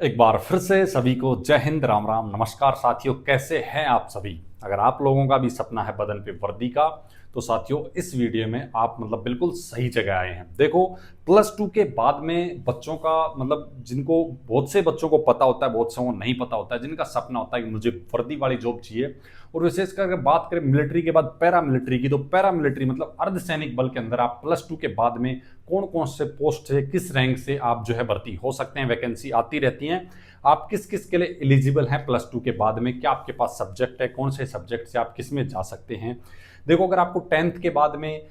एक बार फिर से सभी को जय हिंद, राम राम, नमस्कार साथियों। कैसे हैं आप सभी? अगर आप लोगों का भी सपना है बदन पे वर्दी का, तो साथियों इस वीडियो में आप बिल्कुल सही जगह आए हैं। देखो, प्लस टू के बाद में बच्चों का जिनको, बहुत से बच्चों को पता होता है, बहुत से को नहीं पता होता है, जिनका सपना होता है कि मुझे वर्दी वाली जॉब चाहिए। और विशेषकर अगर बात करें मिलिट्री के बाद पैरा मिलिट्री की, तो पैरा मिलिट्री अर्धसैनिक बल के अंदर आप प्लस टू के बाद में कौन कौन से पोस्ट से, किस रैंक से आप भर्ती हो सकते हैं, वैकेंसी आती रहती हैं। आप किस किस के लिए एलिजिबल हैं प्लस टू के बाद में, क्या आपके पास सब्जेक्ट है, कौन से सब्जेक्ट से आप किस में जा सकते हैं। देखो, अगर आपको 10th के बाद में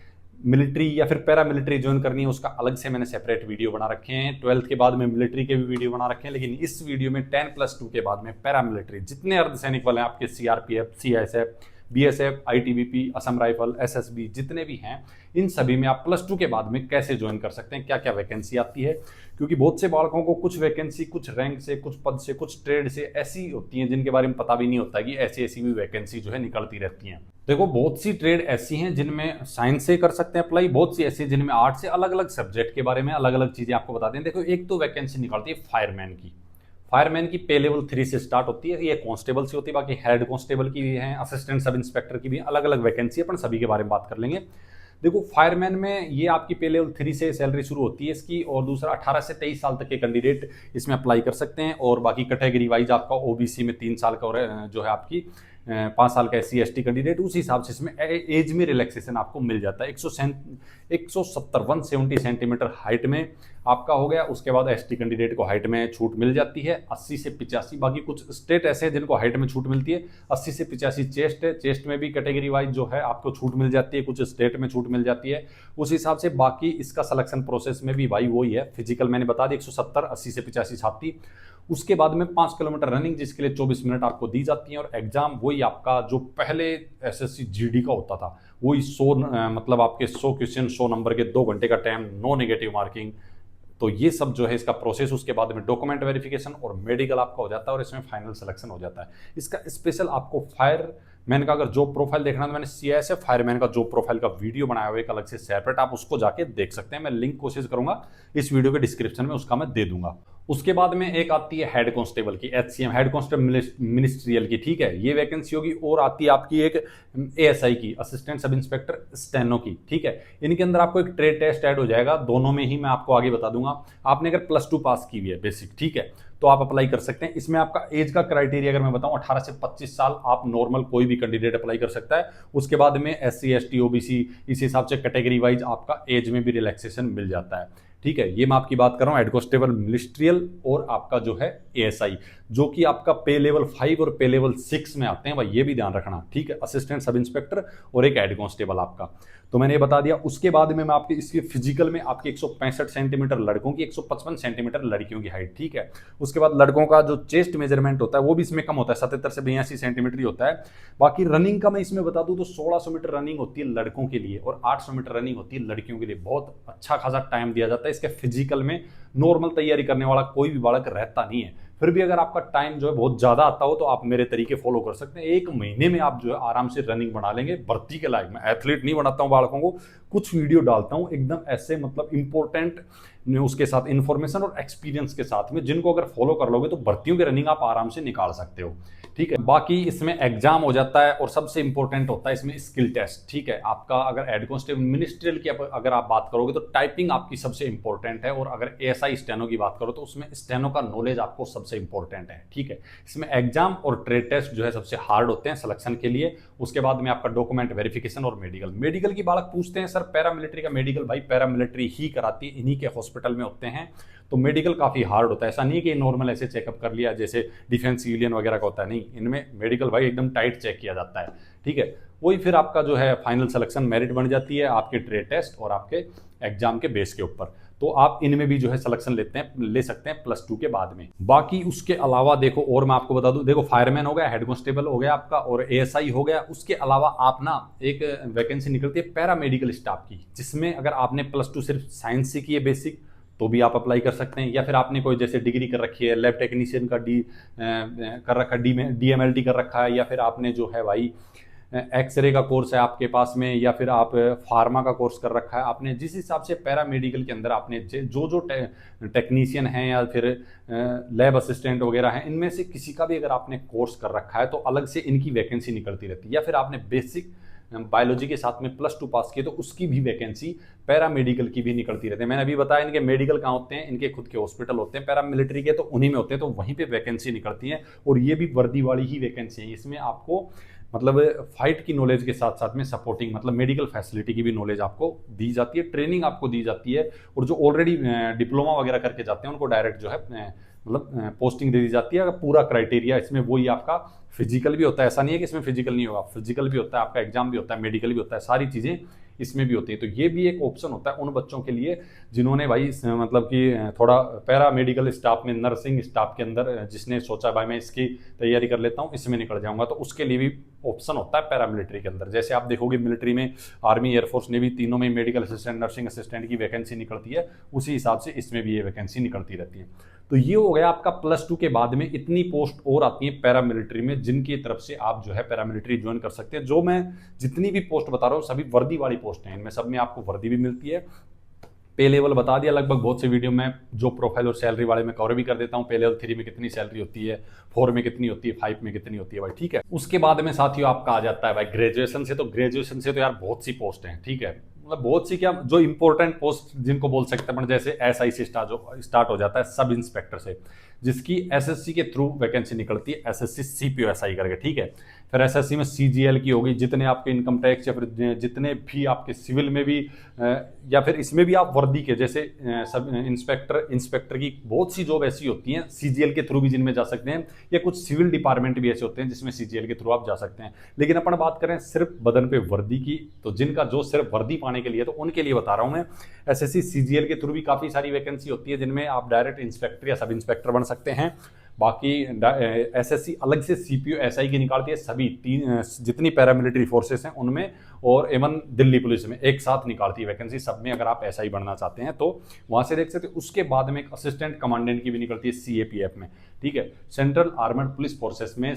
मिलिट्री या फिर पैरा मिलिट्री ज्वाइन करनी है, उसका अलग से मैंने सेपरेट वीडियो बना रखे हैं। 12th के बाद में मिलिट्री के भी वीडियो बना रखे हैं, लेकिन इस वीडियो में 10+2 के बाद में पैरा मिलिट्री जितने अर्धसैनिक वाले हैं आपके, CRPF, CISF, BSF, ITBP, Assam rifle, SSB, जितने भी हैं, इन सभी में आप प्लस टू के बाद में कैसे ज्वाइन कर सकते हैं, क्या क्या वैकेंसी आती है। क्योंकि बहुत से बालकों को कुछ वैकेंसी, कुछ रैंक से, कुछ पद से, कुछ ट्रेड से ऐसी होती हैं जिनके बारे में पता भी नहीं होता कि ऐसी ऐसी भी वैकेंसी निकलती रहती हैं। देखो, बहुत सी ट्रेड ऐसी हैं जिनमें साइंस से कर सकते हैं अप्लाई, बहुत सी ऐसी हैं जिनमें आर्ट से। अलग अलग सब्जेक्ट के बारे में अलग अलग चीजें आपको बताते हैं। देखो, एक तो वैकेंसी निकलती है फायरमैन की। फायरमैन की पे लेवल 3 से स्टार्ट होती है, ये कांस्टेबल से होती है, बाकी हेड कांस्टेबल की भी है, असिस्टेंट सब इंस्पेक्टर की भी अलग अलग वैकेंसी है, अपन सभी के बारे में बात कर लेंगे। देखो, फायरमैन में ये आपकी पे लेवल 3 से सैलरी शुरू होती है इसकी, और दूसरा 18 से 23 साल तक के कैंडिडेट इसमें अप्लाई कर सकते हैं। और बाकी कैटेगरी वाइज आपका ओबीसी में 3 साल का, और आपकी 5 साल का SC ST कैंडिडेट, उस हिसाब से इसमें एज में रिलैक्सेशन आपको मिल जाता है। 170 सेंटीमीटर हाइट में आपका हो गया। उसके बाद ST कैंडिडेट को हाइट में छूट मिल जाती है 80 से 85। बाकी कुछ स्टेट ऐसे हैं जिनको हाइट में छूट मिलती है 80 से 85। चेस्ट है, चेस्ट में भी कैटेगरी वाइज आपको छूट मिल जाती है, कुछ स्टेट में छूट मिल जाती है उस हिसाब से। बाकी इसका सिलेक्शन प्रोसेस में भी भाई वही है, फिजिकल मैंने बता दिया 170, 80 से 85 छाती। उसके बाद में 5 किलोमीटर रनिंग, जिसके लिए 24 मिनट आपको दी जाती है। और एग्जाम वही आपका जो पहले SSC GD का होता था, वही 100 आपके 100 क्वेश्चन, 100 नंबर के, 2 घंटे का टाइम, नो नेगेटिव मार्किंग। तो ये सब इसका प्रोसेस। उसके बाद में डॉक्यूमेंट वेरिफिकेशन और मेडिकल आपका हो जाता है, और इसमें फाइनल सिलेक्शन हो जाता है। इसका स्पेशल आपको फायर मैन का अगर जॉब प्रोफाइल देखना है, तो मैंने CISF फायरमैन का जॉब प्रोफाइल का वीडियो बनाया हुआ है एक अलग से सेपरेट, आप उसको जाके देख सकते हैं। मैं लिंक कोशिश करूंगा इस वीडियो के डिस्क्रिप्शन में उसका मैं दे दूंगा। उसके बाद में एक आती है हेड कांस्टेबल की, HCM, हेड कांस्टेबल मिनिस्ट्रियल की, ठीक है, ये वैकेंसी होगी। और आती है आपकी एक ASI की, असिस्टेंट सब इंस्पेक्टर स्टेनो की, ठीक है। इनके अंदर आपको एक ट्रेड टेस्ट ऐड हो जाएगा, दोनों में ही मैं आपको आगे बता दूंगा। आपने अगर प्लस 2 पास की हुई है बेसिक, ठीक है, तो आप अप्लाई कर सकते हैं। इसमें आपका एज का क्राइटेरिया अगर मैं बताऊं, 18 से 25 साल आप नॉर्मल कोई भी कैंडिडेट अप्लाई कर सकता है। उसके बाद में SC ST OBC, इस हिसाब से कैटेगरी वाइज आपका एज में भी रिलैक्सेशन मिल जाता है, ठीक है। ये मैं आपकी बात कर रहा हूँ हेड कांस्टेबल मिनिस्ट्रियल, और आपका ASI, जो कि आपका पे लेवल 5 और पे लेवल 6 में आते हैं भाई, ये भी ध्यान रखना, ठीक है। असिस्टेंट सब इंस्पेक्टर और एक हेड कांस्टेबल आपका, तो मैंने ये बता दिया। उसके बाद में मैं आपके इसके फिजिकल में आपके 165 सेंटीमीटर लड़कों की, 155 सेंटीमीटर लड़कियों की हाइट, ठीक है। उसके बाद लड़कों का जो चेस्ट मेजरमेंट होता है वो भी इसमें कम होता है, 77 से 82 सेंटीमीटर ही होता है। बाकी रनिंग का मैं इसमें बता दूं तो 1600 मीटर रनिंग होती है लड़कों के लिए, और 800 मीटर रनिंग होती है लड़कियों के लिए। बहुत अच्छा खासा टाइम दिया जाता है इसके फिजिकल में। नॉर्मल तैयारी करने वाला कोई भी बालक रहता नहीं है। फिर भी अगर आपका टाइम बहुत ज्यादा आता हो, तो आप मेरे तरीके फॉलो कर सकते हैं। 1 महीने में आप आराम से रनिंग बना लेंगे भर्ती के लायक। मैं एथलीट नहीं बनाता हूं बालकों को, कुछ वीडियो डालता हूं एकदम ऐसे इंपॉर्टेंट उसके साथ, इंफॉर्मेशन और एक्सपीरियंस के साथ में, जिनको अगर फॉलो कर लोगे तो भर्तियों की रनिंग आप आराम से निकाल सकते हो, ठीक है। बाकी इसमें एग्जाम हो जाता है, और सबसे इंपॉर्टेंट होता है इसमें स्किल टेस्ट, ठीक है। आपका अगर हेड कांस्टेबल मिनिस्ट्रियल की अगर आप बात करोगे तो टाइपिंग आपकी सबसे इंपॉर्टेंट है, और अगर ASI स्टेनो की बात करो तो उसमें स्टेनो का नॉलेज आपको सबसे इंपॉर्टेंट है, ठीक है। इसमें एग्जाम और ट्रेड टेस्ट सबसे हार्ड होते हैं सिलेक्शन के लिए। उसके बाद में आपका डॉक्यूमेंट वेरिफिकेशन और मेडिकल की बालक पूछते हैं, सर पैरामिलिट्री का मेडिकल, भाई पैरामिलिट्री ही कराती है, इन्हीं के हॉस्पिटल में होते हैं, तो मेडिकल काफी हार्ड होता है। ऐसा नहीं कि नॉर्मल ऐसे चेकअप कर लिया जैसे डिफेंस सिविलियन वगैरह का होता है, नहीं, इनमें मेडिकल भाई एकदम टाइट चेक किया जाता है, ठीक है। वही फिर आपका फाइनल सिलेक्शन मेरिट बन जाती है आपके ट्रेड टेस्ट और आपके एग्जाम के बेस के ऊपर। तो आप इनमें भी सिलेक्शन ले सकते हैं +2 के बाद में। बाकी उसके अलावा देखो, और मैं आपको बता दूं, देखो फायरमैन हो गया, हेड कांस्टेबल हो गया आपका, और ASI हो गया। उसके अलावा आप एक वैकेंसी निकलती है पैरामेडिकल स्टाफ की, जिसमें अगर आपने +2 सिर्फ साइंस से की है बेसिक, तो भी आप अप्लाई कर सकते हैं। या फिर आपने कोई जैसे डिग्री कर रखी है, लैब टेक्नीशियन का कर रखा, DMLT कर रखा है, या फिर आपने भाई एक्सरे का कोर्स है आपके पास में, या फिर आप फार्मा का कोर्स कर रखा है, आपने जिस हिसाब से पैरामेडिकल के अंदर आपने जो जो टेक्नीशियन हैं या फिर लैब असिस्टेंट वगैरह हैं, इनमें से किसी का भी अगर आपने कोर्स कर रखा है तो अलग से इनकी वैकेंसी निकलती रहती है। या फिर आपने बेसिक बायोलॉजी के साथ में +2 पास किए तो उसकी भी वैकेंसी पैरामेडिकल की भी निकलती रहती है। मैंने अभी बताया इनके मेडिकल कहाँ होते हैं, इनके खुद के हॉस्पिटल होते हैं, पैरामिलिट्री के तो उन्हीं में होते हैं, तो वहीं पे वैकेंसी निकलती है। और ये भी वर्दी वाली ही वैकेंसी है, इसमें आपको मतलब फाइट की नॉलेज के साथ साथ में सपोर्टिंग मतलब मेडिकल फैसिलिटी की भी नॉलेज आपको दी जाती है, ट्रेनिंग आपको दी जाती है। और जो ऑलरेडी डिप्लोमा वगैरह करके जाते हैं उनको डायरेक्ट जो है मतलब पोस्टिंग दे दी जाती है। पूरा क्राइटेरिया इसमें वही आपका फिजिकल भी होता है, ऐसा नहीं है कि इसमें फिजिकल नहीं होगा, फिजिकल भी होता है, आपका एग्जाम भी होता है, मेडिकल भी होता है, सारी चीज़ें इसमें भी होती है। तो ये भी एक ऑप्शन होता है उन बच्चों के लिए जिन्होंने भाई मतलब कि थोड़ा पैरा मेडिकल स्टाफ में, नर्सिंग स्टाफ के अंदर जिसने सोचा भाई मैं इसकी तैयारी कर लेता हूँ, इसमें निकल जाऊंगा, तो उसके लिए भी ऑप्शन होता है पैरामिलिट्री के अंदर। जैसे आप देखोगे मिलिट्री में, आर्मी, एयरफोर्स, नेवी, तीनों में मेडिकल असिस्टेंट, नर्सिंग असिस्टेंट की वैकेंसी निकलती है, उसी हिसाब से इसमें भी ये वैकेंसी निकलती रहती है। तो ये हो गया आपका +2 के बाद में इतनी पोस्ट और आती है पैरामिलिट्री में जिनकी तरफ से आप जो है पैरामिलिट्री ज्वाइन कर सकते हैं। जो मैं जितनी भी पोस्ट बता रहा हूँ सभी वर्दी वाली पोस्ट हैं, इनमें सब में आपको वर्दी भी मिलती है। पे लेवल बता दिया लगभग बहुत से वीडियो में, जो प्रोफाइल और सैलरी वाले में कवर भी कर देता हूँ। पे लेवल 3 में कितनी सैलरी होती है, 4 में कितनी होती है, 5 में कितनी होती है भाई, ठीक है। उसके बाद में साथियों आपका आ जाता है भाई ग्रेजुएशन से। तो ग्रेजुएशन से तो यार बहुत सी पोस्ट हैं, ठीक है, मतलब बहुत सी क्या, जो इंपॉर्टेंट पोस्ट जिनको बोल सकते हैं, जैसे SI से स्टार्ट हो जाता है सब इंस्पेक्टर से, जिसकी SSC के थ्रू वैकेंसी निकलती है, SSC CPO-SI करके, ठीक है। फिर SSC में CGL की होगी, जितने आपके इनकम टैक्स या फिर जितने भी आपके सिविल में भी या फिर इसमें भी आप वर्दी के जैसे सब इंस्पेक्टर की बहुत सी जॉब ऐसी होती हैं CGL के थ्रू भी जिनमें जा सकते हैं, या कुछ सिविल डिपार्टमेंट भी ऐसे होते हैं जिसमें CGL के थ्रू आप जा सकते हैं। लेकिन अपन बात करें सिर्फ बदन पे वर्दी की, तो जिनका जो सिर्फ वर्दी पाने के लिए, तो उनके लिए बता रहा हूं मैं, SSC CGL के थ्रू भी काफ़ी सारी वैकेंसी होती है जिनमें आप डायरेक्ट इंस्पेक्टर या सब इंस्पेक्टर बन सकते हैं। बाकी SSC अलग से CPO-SI की निकालती है, सभी जितनी पैरामिलिट्री फोर्सेस हैं उनमें, और एवं दिल्ली पुलिस में एक साथ निकालती है वैकेंसी सब में। अगर आप SI बनना चाहते हैं तो वहाँ से देख सकते हैं। उसके बाद में एक असिस्टेंट कमांडेंट की भी निकलती है CAPF में, ठीक है, सेंट्रल आर्मर्ड पुलिस फोर्सेस में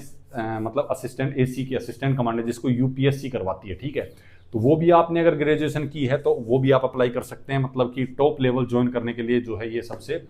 मतलब असिस्टेंट AC की असिस्टेंट कमांडेंट, जिसको UPSC करवाती है, ठीक है। तो वो भी आपने अगर ग्रेजुएशन की है तो वो भी आप अप्लाई कर सकते हैं, मतलब कि टॉप लेवल ज्वाइन करने के लिए जो है ये सबसे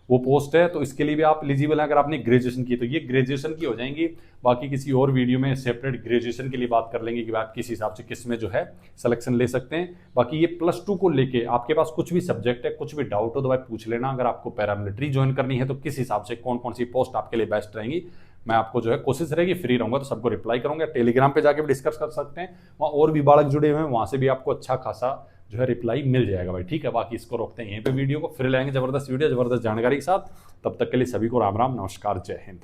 वो पोस्ट है, तो इसके लिए भी आप एलिजिबल हैं अगर आपने ग्रेजुएशन की। तो ये ग्रेजुएशन की हो जाएंगी। बाकी किसी और वीडियो में सेपरेट ग्रेजुएशन के लिए बात कर लेंगे कि आप किस हिसाब से किस में जो है सिलेक्शन ले सकते हैं। बाकी ये +2 को लेके आपके पास कुछ भी सब्जेक्ट है, कुछ भी डाउट हो तो भाई पूछ लेना। अगर आपको पैरामिलिट्री ज्वाइन करनी है तो किस हिसाब से कौन कौन सी पोस्ट आपके लिए बेस्ट रहेंगी, मैं आपको जो है कोशिश रहेगी, फ्री रहूंगा तो सबको रिप्लाई करूंगा। टेलीग्राम पे जाके भी डिस्कस कर सकते हैं, वहाँ और भी बालक जुड़े हुए हैं, वहाँ से भी आपको अच्छा खासा जो है रिप्लाई मिल जाएगा भाई, ठीक है। बाकी इसको रोकते हैं यहीं पे वीडियो को, फिर लाएंगे जबरदस्त वीडियो जबरदस्त जानकारी के साथ। तब तक के लिए सभी को राम राम, नमस्कार, जय हिंद।